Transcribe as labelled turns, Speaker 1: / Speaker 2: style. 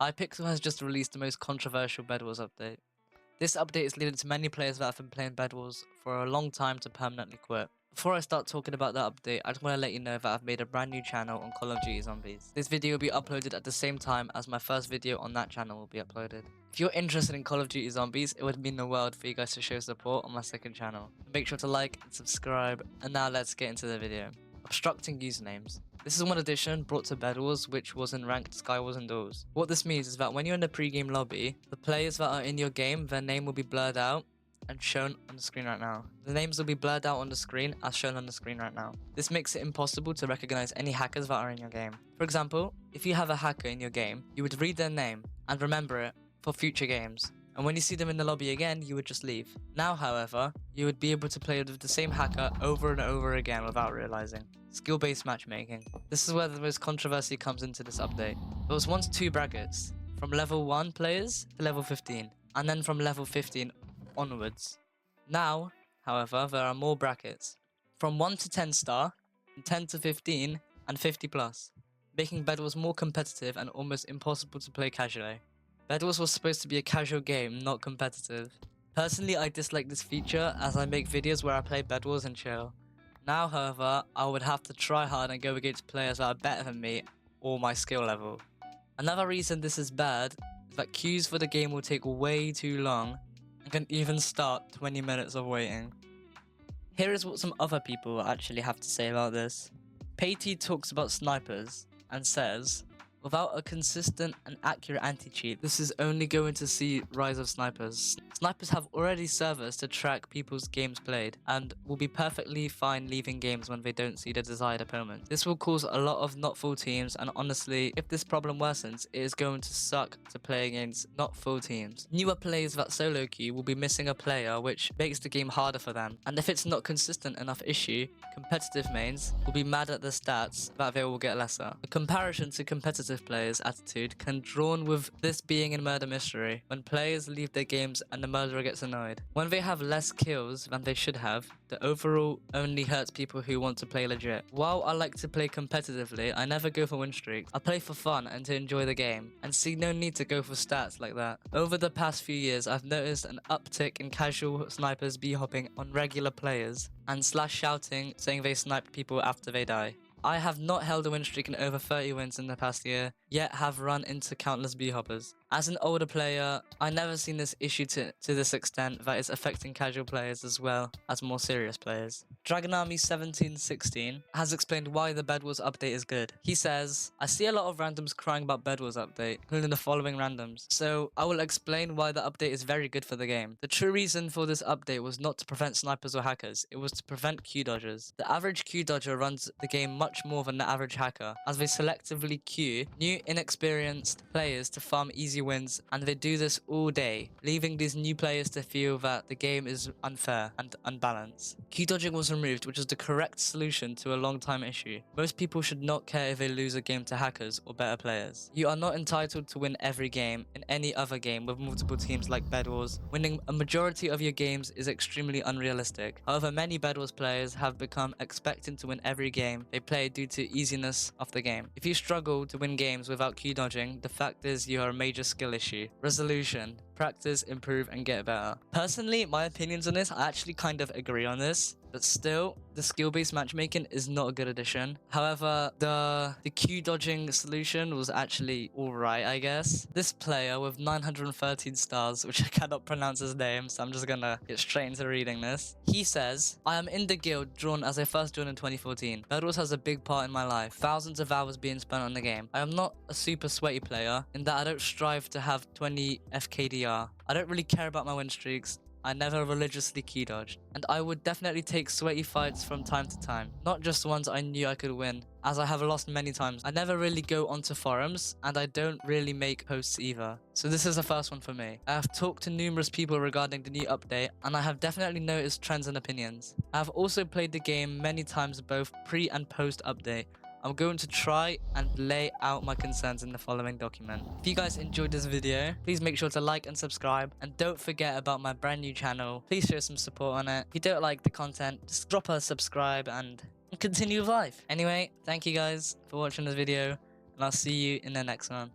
Speaker 1: Hypixel has just released the most controversial Bedwars update. This update is leading to many players that have been playing Bedwars for a long time to permanently quit. Before I start talking about the update, I just want to let you know that I've made a brand new channel on Call of Duty Zombies. This video will be uploaded at the same time as my first video on that channel will be uploaded. If you're interested in Call of Duty Zombies, it would mean the world for you guys to show support on my second channel. Make sure to like and subscribe, and now let's get into the video. Obstructing usernames. This is one addition brought to Bedwars which was in ranked Skywars and Duels. What this means is that when you're in the pre-game lobby, the players that are in your game, their name will be blurred out and shown on the screen right now. The names will be blurred out on the screen as shown on the screen right now. This makes it impossible to recognize any hackers that are in your game. For example, if you have a hacker in your game, you would read their name and remember it for future games. And when you see them in the lobby again, you would just leave. Now, however, you would be able to play with the same hacker over and over again without realizing. Skill-based matchmaking. This is where the most controversy comes into this update. There was once 2 brackets, from level 1 players to level 15, and then from level 15 onwards. Now, however, there are more brackets, from 1 to 10 star, 10 to 15, and 50 plus, making Bedwars more competitive and almost impossible to play casually. Bedwars was supposed to be a casual game, not competitive. Personally, I dislike this feature as I make videos where I play Bedwars and chill. Now, however, I would have to try hard and go against players that are better than me or my skill level. Another reason this is bad is that queues for the game will take way too long and can even start 20 minutes of waiting. Here is what some other people actually have to say about this. Patey talks about snipers and says, without a consistent and accurate anti-cheat, this is only going to see rise of snipers. Snipers have already servers to track people's games played and will be perfectly fine leaving games when they don't see the desired opponent. This will cause a lot of not full teams, and honestly, if this problem worsens, it is going to suck to play against not full teams. Newer players that solo queue will be missing a player, which makes the game harder for them. And if it's not consistent enough issue, competitive mains will be mad at the stats that they will get lesser. A comparison to competitive players' attitude can drawn with this being in Murder Mystery, when players leave their games and the murderer gets annoyed. When they have less kills than they should have, the overall only hurts people who want to play legit. While I like to play competitively, I never go for win streaks. I play for fun and to enjoy the game, and see no need to go for stats like that. Over the past few years, I've noticed an uptick in casual snipers b-hopping on regular players and slash shouting saying they sniped people after they die. I have not held a win streak in over 30 wins in the past year, yet have run into countless b-hoppers. As an older player, I never seen this issue to this extent that is affecting casual players as well as more serious players. Dragonarmy1716 has explained why the Bedwars update is good. He says, I see a lot of randoms crying about Bedwars update, including the following randoms. So I will explain why the update is very good for the game. The true reason for this update was not to prevent snipers or hackers, it was to prevent queue dodgers. The average queue dodger runs the game much more than the average hacker, as they selectively queue new inexperienced players to farm easy wins, and they do this all day, leaving these new players to feel that the game is unfair and unbalanced. Queue dodging was removed, which is the correct solution to a long time issue. Most people should not care if they lose a game to hackers or better players. You are not entitled to win every game in any other game with multiple teams like Bedwars. Winning a majority of your games is extremely unrealistic. However, many Bedwars players have become expecting to win every game they play due to easiness of the game. If you struggle to win games without queue dodging, the fact is you are a major skill issue. Resolution: practice, improve, and get better. Personally, my opinions on this, I actually kind of agree on this, but still, the skill-based matchmaking is not a good addition. However, the queue dodging solution was actually alright, I guess. This player with 913 stars, which I cannot pronounce his name, so I'm just gonna get straight into reading this. He says, I am in the guild drawn as I first joined in 2014. Bedwars has a big part in my life, thousands of hours being spent on the game. I am not a super sweaty player, in that I don't strive to have 20 FKDR. I don't really care about my win streaks. I never religiously queue dodged, and I would definitely take sweaty fights from time to time, not just ones I knew I could win, as I have lost many times. I never really go onto forums, and I don't really make posts either. So this is the first one for me. I have talked to numerous people regarding the new update, and I have definitely noticed trends and opinions. I have also played the game many times both pre and post update. I'm going to try and lay out my concerns in the following document. If you guys enjoyed this video, please make sure to like and subscribe, and don't forget about my brand new channel. Please show some support on it. If you don't like the content, just drop a subscribe and continue with life. Anyway, thank you guys for watching this video, and I'll see you in the next one.